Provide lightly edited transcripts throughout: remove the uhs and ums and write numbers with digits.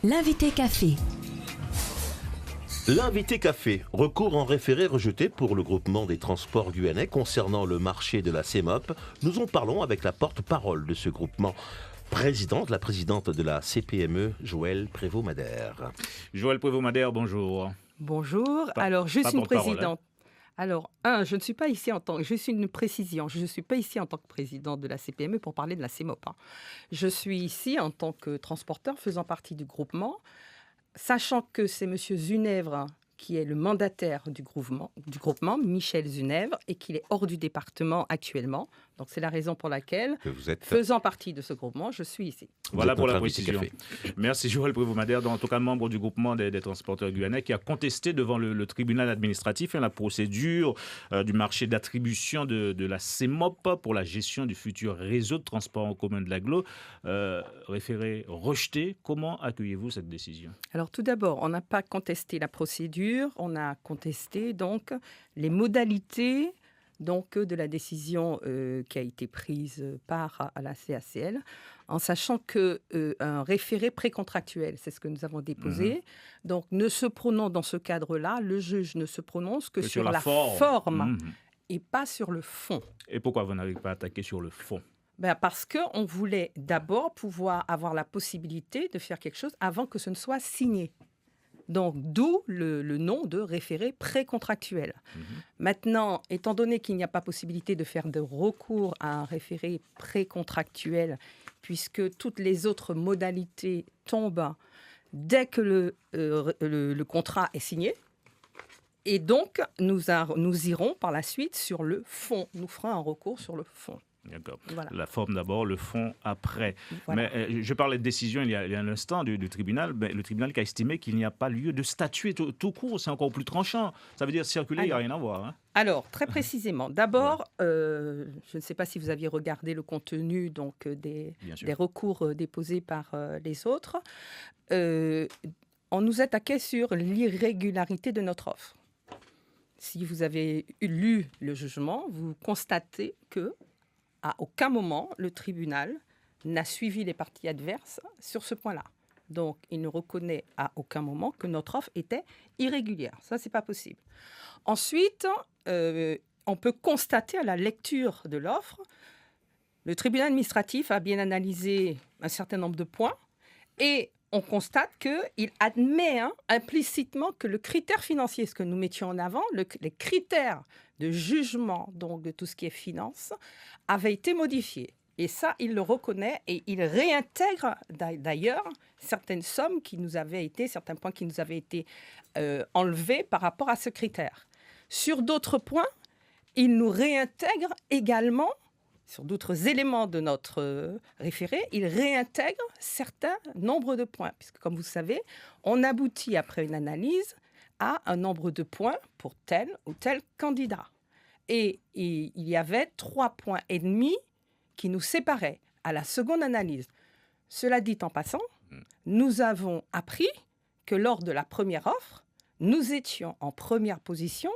L'invité café. L'invité café, recours en référé rejeté pour le groupement des transports guyanais concernant le marché de la CEMOP. Nous en parlons avec la porte-parole de ce groupement, la présidente de la CPME, Joëlle Prévost-Madère. Joëlle Prévost-Madère, bonjour. Bonjour. Alors, je suis une présidente. Alors, je ne suis pas ici en tant que... Juste une précision, je ne suis pas ici en tant que présidente de la CPME pour parler de la CEMOP. Je suis ici en tant que transporteur faisant partie du groupement, sachant que c'est M. Zunèvre qui est le mandataire du groupement, Michel Zunèvre, et qu'il est hors du département actuellement. Donc, c'est la raison pour laquelle, faisant partie de ce groupement, je suis ici. Voilà pour la précision. Merci Joëlle Prévost-Madère, en tout cas membre du groupement des transporteurs guyanais, qui a contesté devant le tribunal administratif la procédure du marché d'attribution de la CEMOP pour la gestion du futur réseau de transport en commun de l'agglo. Référé rejeté, comment accueillez-vous cette décision ? Alors tout d'abord, on n'a pas contesté la procédure, on a contesté donc les modalités de la décision qui a été prise par la CACL, en sachant qu'un référé précontractuel, c'est ce que nous avons déposé. Donc, ne se prononce dans ce cadre-là, le juge ne se prononce que sur la forme et pas sur le fond. Et pourquoi vous n'avez pas attaqué sur le fond ? Parce qu'on voulait d'abord pouvoir avoir la possibilité de faire quelque chose avant que ce ne soit signé. Donc, d'où le nom de référé précontractuel. Maintenant, étant donné qu'il n'y a pas possibilité de faire de recours à un référé précontractuel, puisque toutes les autres modalités tombent dès que le contrat est signé, et donc nous irons par la suite sur le fond. Nous ferons un recours sur le fond. D'accord. Voilà. La forme d'abord, le fond après. Voilà. Mais je parlais de décision il y a un instant du tribunal. Le tribunal qui a estimé qu'il n'y a pas lieu de statuer tout court. C'est encore plus tranchant. Ça veut dire circuler, il n'y a rien à voir. Hein. Alors, très précisément. D'abord, je ne sais pas si vous aviez regardé le contenu des recours déposés par les autres. On nous attaquait sur l'irrégularité de notre offre. Si vous avez lu le jugement, vous constatez que à aucun moment, le tribunal n'a suivi les parties adverses sur ce point-là. Donc, il ne reconnaît à aucun moment que notre offre était irrégulière. Ça, ce n'est pas possible. Ensuite, on peut constater à la lecture de l'offre, le tribunal administratif a bien analysé un certain nombre de points et on constate qu'il admet implicitement que le critère financier, ce que nous mettions en avant, les critères de jugement, donc de tout ce qui est finance, avait été modifié. Et ça, il le reconnaît et il réintègre d'ailleurs certaines sommes certains points qui nous avaient été enlevés par rapport à ce critère. Sur d'autres points, il nous réintègre également, sur d'autres éléments de notre référé, il réintègre certains nombres de points. Puisque, comme vous savez, on aboutit après une analyse à un nombre de points pour tel ou tel candidat. Et il y avait 3,5 points qui nous séparaient à la seconde analyse. Cela dit en passant, nous avons appris que lors de la première offre, nous étions en première position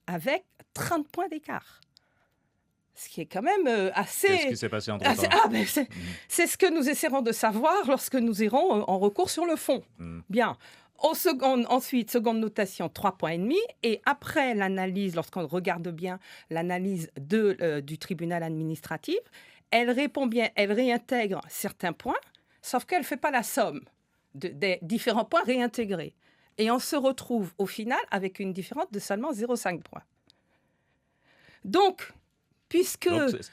avec 30 points d'écart. Ce qui est quand même assez... Qu'est-ce qui s'est passé entre temps ? C'est ce que nous essaierons de savoir lorsque nous irons en recours sur le fond. Bien. Ensuite, seconde notation, 3,5 points. Et après l'analyse, lorsqu'on regarde bien l'analyse du tribunal administratif, elle répond bien, elle réintègre certains points, sauf qu'elle ne fait pas la somme des différents points réintégrés. Et on se retrouve au final avec une différence de seulement 0,5 points. Donc,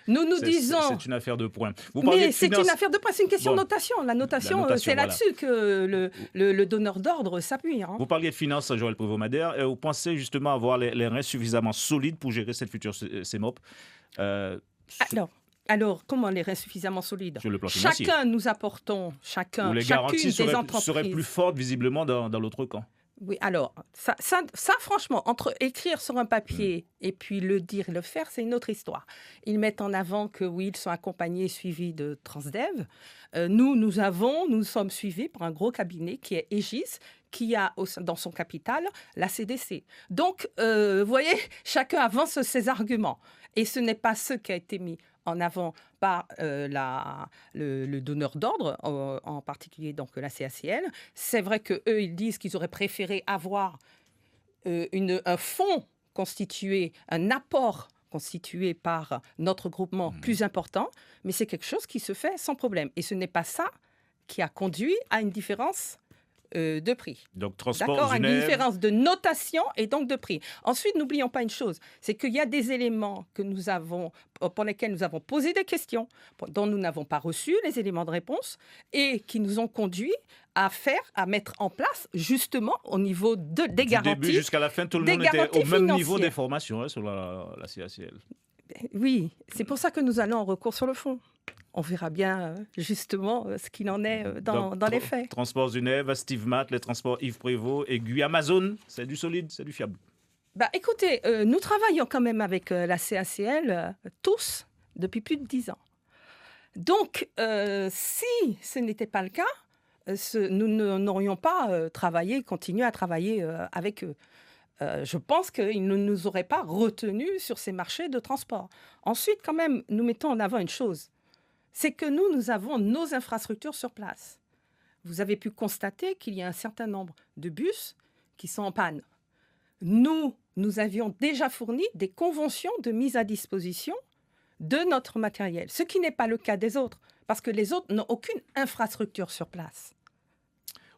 nous disons... C'est une affaire de points. Mais c'est une affaire de points, c'est une question de notation. La notation, c'est là-dessus que le donneur d'ordre s'appuie. Vous parliez de finances, Joëlle Prévost-Madère, et vous pensez justement avoir les reins suffisamment solides pour gérer cette future CEMOP Alors, comment les reins suffisamment solides ? Sur le plan financier. Nous apportons, Ou les garanties seraient plus fortes visiblement dans l'autre camp. Oui, alors, ça, franchement, entre écrire sur un papier et puis le dire, le faire, c'est une autre histoire. Ils mettent en avant que, oui, ils sont accompagnés et suivis de Transdev. Nous sommes suivis par un gros cabinet qui est Aegis, qui a dans son capital la CDC. Donc, vous voyez, chacun avance ses arguments. Et ce n'est pas ce qui a été mis en avant par le donneur d'ordre, en particulier donc la CACL. C'est vrai qu'eux, ils disent qu'ils auraient préféré avoir un fonds constitué, un apport constitué par notre groupement plus important, mais c'est quelque chose qui se fait sans problème. Et ce n'est pas ça qui a conduit à une différence de prix. Donc, transport D'accord, Genève. une différence de notation et donc de prix. Ensuite, n'oublions pas une chose, c'est qu'il y a des éléments pour lesquels nous avons posé des questions, dont nous n'avons pas reçu les éléments de réponse et qui nous ont conduits à mettre en place, justement, au niveau des garanties. Du début jusqu'à la fin, tout le monde était au même niveau d'information sur la CACL. Oui, c'est pour ça que nous allons en recours sur le fond. On verra bien justement ce qu'il en est dans les faits. Transport Genève, Steve Matt, les transports Yves Prévost et Guy Amazon, c'est du solide, c'est du fiable. Écoutez, nous travaillons quand même avec la CACL tous depuis plus de 10 ans. Donc, si ce n'était pas le cas, nous n'aurions pas continué à travailler avec eux. Je pense qu'ils ne nous auraient pas retenus sur ces marchés de transport. Ensuite, quand même, nous mettons en avant une chose. C'est que nous avons nos infrastructures sur place. Vous avez pu constater qu'il y a un certain nombre de bus qui sont en panne. Nous avions déjà fourni des conventions de mise à disposition de notre matériel, ce qui n'est pas le cas des autres, parce que les autres n'ont aucune infrastructure sur place.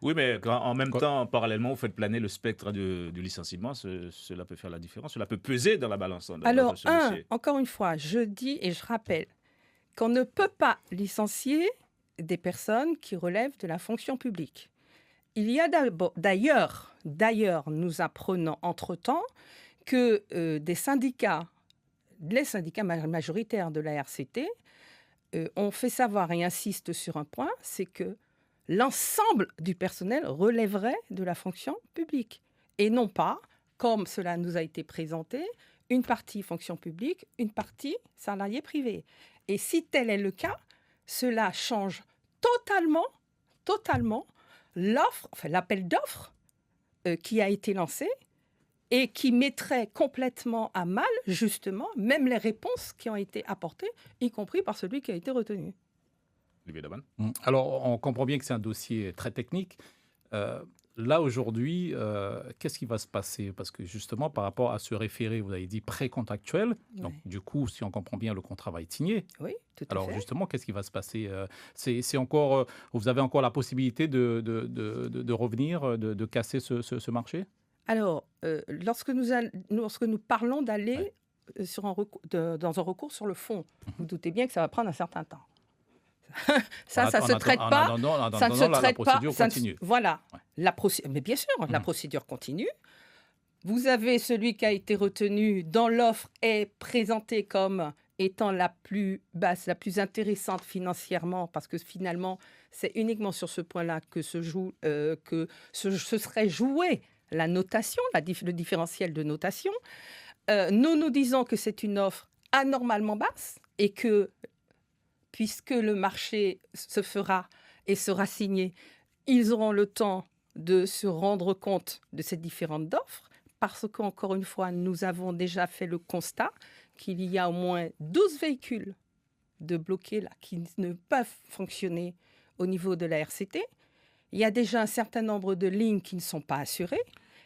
Oui, mais en même temps, parallèlement, vous faites planer le spectre du licenciement. Cela peut faire la différence. Cela peut peser dans la balance. Alors, encore une fois, je dis et je rappelle qu'on ne peut pas licencier des personnes qui relèvent de la fonction publique. Il y a d'ailleurs, nous apprenons entre-temps que les syndicats majoritaires de la RCT ont fait savoir et insistent sur un point, c'est que l'ensemble du personnel relèverait de la fonction publique et non pas, comme cela nous a été présenté, une partie fonction publique, une partie salarié privé. Et si tel est le cas, cela change totalement l'appel d'offres qui a été lancé et qui mettrait complètement à mal, justement, même les réponses qui ont été apportées, y compris par celui qui a été retenu. Alors, on comprend bien que c'est un dossier très technique. Là, aujourd'hui, qu'est-ce qui va se passer? Parce que justement, par rapport à ce référé, vous avez dit précontractuel. Donc, du coup, si on comprend bien, le contrat va être signé. Oui, tout à fait. Alors, justement, qu'est-ce qui va se passer? C'est encore, vous avez encore la possibilité de revenir, de casser ce marché? Alors, lorsque nous parlons d'aller dans un recours sur le fond, vous doutez bien que ça va prendre un certain temps. Ça ne se traite pas. Ça ne se traite pas. La procédure continue. Voilà. Mais bien sûr, la procédure continue. Vous avez celui qui a été retenu dans l'offre est présenté comme étant la plus basse, la plus intéressante financièrement, parce que finalement, c'est uniquement sur ce point-là que se serait joué la notation, le différentiel de notation. Nous disons que c'est une offre anormalement basse et que puisque le marché se fera et sera signé, ils auront le temps de se rendre compte de ces différentes offres, parce qu'encore une fois, nous avons déjà fait le constat qu'il y a au moins 12 véhicules de bloqués là, qui ne peuvent fonctionner au niveau de la RCT. Il y a déjà un certain nombre de lignes qui ne sont pas assurées.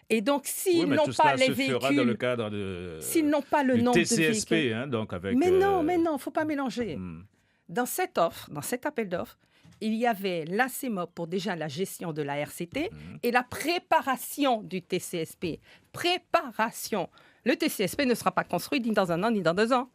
Et donc, s'ils n'ont pas les véhicules, dans le cadre s'ils n'ont pas le nombre TCSP, de véhicules, donc avec. Mais non, il ne faut pas mélanger. Dans cette offre, dans cet appel d'offres, il y avait la CEMOP pour déjà la gestion de la RCT et la préparation du TCSP. Préparation. Le TCSP ne sera pas construit ni dans 1 an ni dans 2 ans.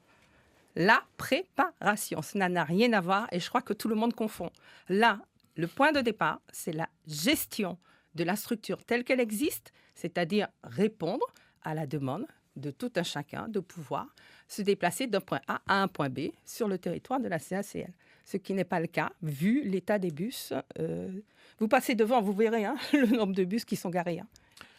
La préparation, ça n'a rien à voir et je crois que tout le monde confond. Là, le point de départ, c'est la gestion de la structure telle qu'elle existe, c'est-à-dire répondre à la demande de tout un chacun de pouvoir se déplacer d'un point A à un point B sur le territoire de la CACL. Ce qui n'est pas le cas, vu l'état des bus. Vous passez devant, vous verrez le nombre de bus qui sont garés.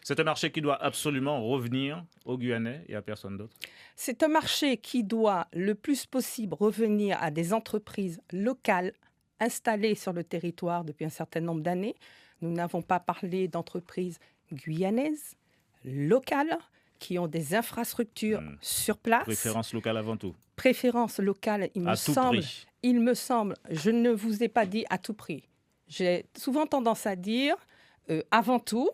C'est un marché qui doit absolument revenir aux Guyanais et à personne d'autre. C'est un marché qui doit le plus possible revenir à des entreprises locales installées sur le territoire depuis un certain nombre d'années. Nous n'avons pas parlé d'entreprises guyanaises, locales, qui ont des infrastructures sur place. Préférence locale avant tout. préférence locale, il me semble, je ne vous ai pas dit à tout prix. J'ai souvent tendance à dire, avant tout,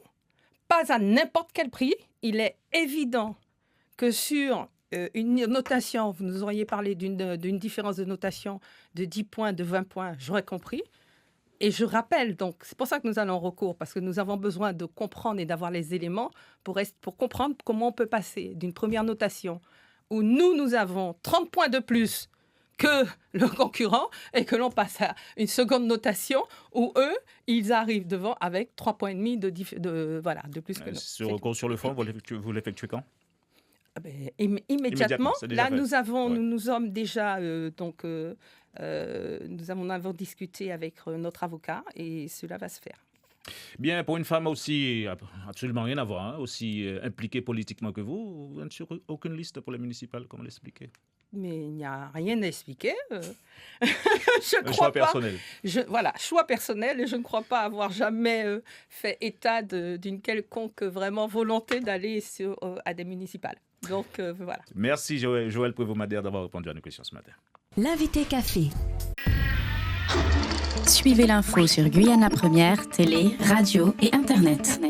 pas à n'importe quel prix. Il est évident que sur une notation, vous nous auriez parlé d'une différence de notation de 10 points, de 20 points, j'aurais compris. Et je rappelle, donc, c'est pour ça que nous allons en recours, parce que nous avons besoin de comprendre et d'avoir les éléments pour comprendre comment on peut passer d'une première notation où nous avons 30 points de plus que le concurrent et que l'on passe à une seconde notation où eux, ils arrivent devant avec 3,5 points de plus que nous. Ce recours sur le fond, vous l'effectuez quand ? Immédiatement. Là, fait. Nous sommes déjà nous avons discuté avec notre avocat et cela va se faire. Bien, pour une femme aussi, absolument rien à voir, aussi impliquée politiquement que vous n'êtes sur aucune liste pour les municipales, comment l'expliquer ? Mais il n'y a rien à expliquer. Choix personnel. Choix personnel, et je ne crois pas avoir jamais fait état d'une quelconque vraiment volonté d'aller à des municipales. Donc voilà. Merci Joël Prévost-Madère d'avoir répondu à nos questions ce matin. L'invité café. Suivez l'info sur Guyana Première, télé, radio et Internet.